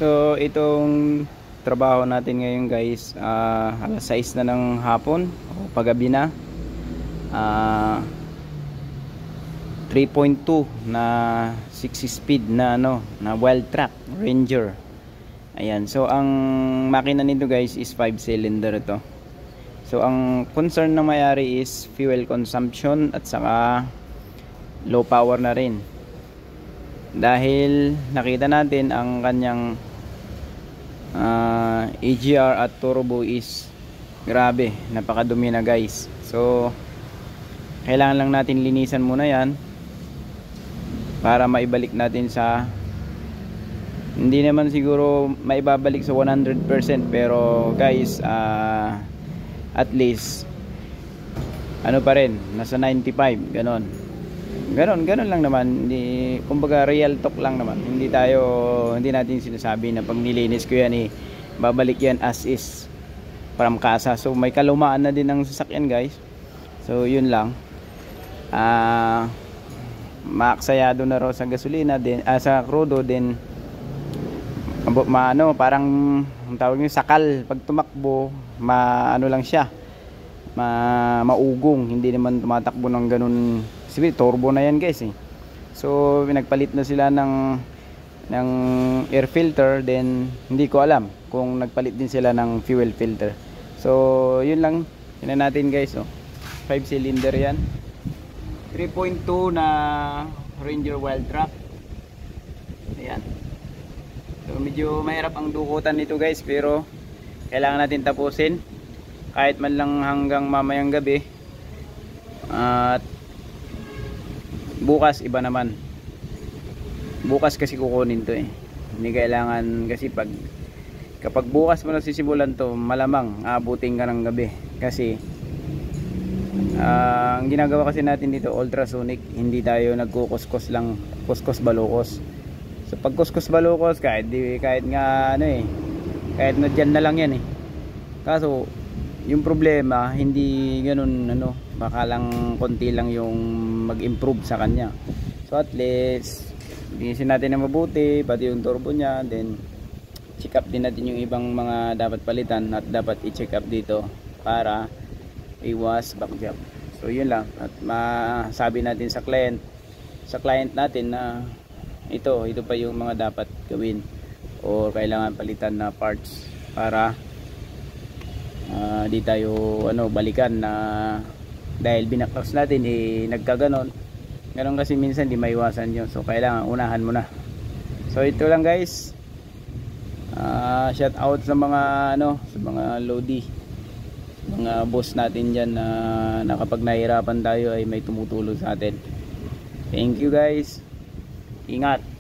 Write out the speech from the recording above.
So itong trabaho natin ngayon guys, alas 6 na ng hapon o paggabi na. 3.2 na 6 speed na na Wildtrak Ranger. Ayan, so ang makina nito guys is 5 cylinder ito. So ang concern ng may-ari is fuel consumption at saka low power na rin. Dahil nakita natin ang kanyang AGR at turbo is grabe, napakadumi na guys. So kailangan lang natin linisan muna yan para maibalik natin sa, hindi naman siguro maibabalik sa 100%, pero guys at least ano pa rin, nasa 95, ganon lang naman. Hindi, kumbaga real talk lang naman. Hindi natin sinasabi na pag nilinis ko yan babalik yan as is from kasa. So may kalumaan na din ang sasakyan guys. So yun lang. Maaksayado na raw sa gasolina din, sa crudo din. Parang ang tawag niyo sakal pag tumakbo, ano lang siya, maugong, hindi naman tumatakbo ng ganun. Sabi, turbo na yan guys So pinagpalit na sila ng air filter, then hindi ko alam kung nagpalit din sila ng fuel filter. So yun lang, yun na natin guys. 5 cylinder yan, 3.2 na Ranger Wildtrak. Ayan, so medyo mahirap ang dukutan nito guys, pero kailangan natin tapusin kahit man lang hanggang mamayang gabi. At bukas iba naman, bukas kasi kukunin to hindi kailangan, kasi kapag bukas mo nasisimulan to, malamang abutin ka ng gabi. Kasi ang ginagawa kasi natin dito ultrasonic, hindi tayo nagkukuskus lang, kuskus balukos. So pag kuskus balukos, kahit nga kahit na dyan na lang yan kaso yung problema hindi ganun, baka lang konti lang yung mag-improve sa kanya. So at least linisin natin na mabuti, pati yung turbo nya, then check up din natin yung ibang mga dapat palitan at dapat i-check up dito para iwas back job. So yun lang, at masabi natin sa client natin na ito pa yung mga dapat gawin o kailangan palitan na parts para di tayo balikan na dahil binaklas natin nagkaganon. Ganon kasi minsan di maiwasan yun. So kailangan unahan mo na. So ito lang guys, shout out sa mga sa mga Lodi, mga boss natin dyan na kapag nahihirapan tayo ay may tumutulong sa atin. Thank you guys, ingat.